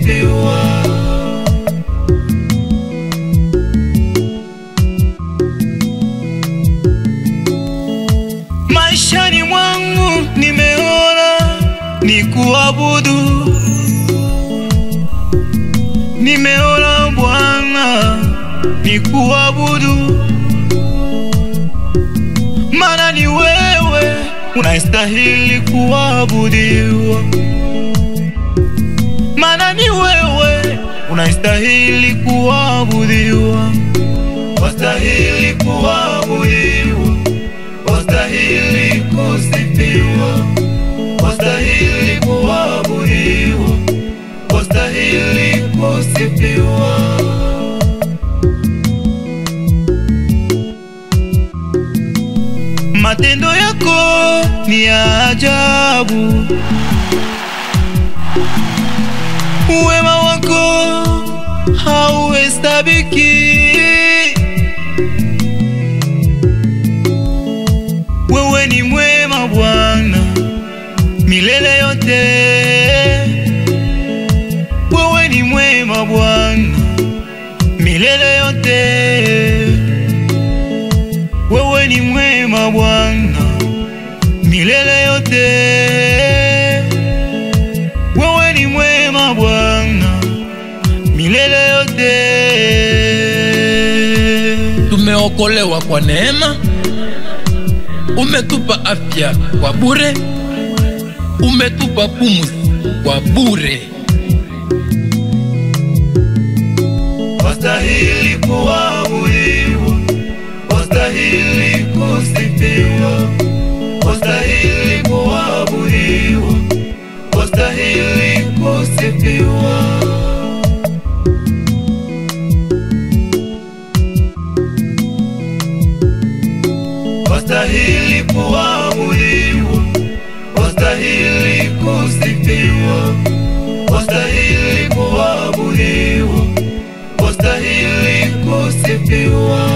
kusifiwa. Maishani mwangu nimeona ni kuabudu, nimeona Bwana ni kuabudu, maana ni wewe unastahili kuabudiwa, maana ni wewe unastahili kuabudiwa, wastahili kuabudiwa, wastahili kusifiwa, wastahili kuabudiwa, wastahili kusifiwa. Matendo yako ni ya ajabu, wema wako hauhesabiki. Wewe ni mwema Bwana milele yote, wewe ni mwema Bwana milele yote, wewe ni mwema Bwana milele yote, wewe ni mwema Bwana milele yote. Tumeokolewa kwa neema, umetupa afya kwa bure, umetupa pumzi kwa bure. Wastahili kuabudiwa, wastahili kusifiwa, wastahili kuabudiwa, wastahili kusifiwa. Wastahili kuabudiwa, wastahili kusifiwa, wastahili kuabudiwa, wastahili kusifiwa.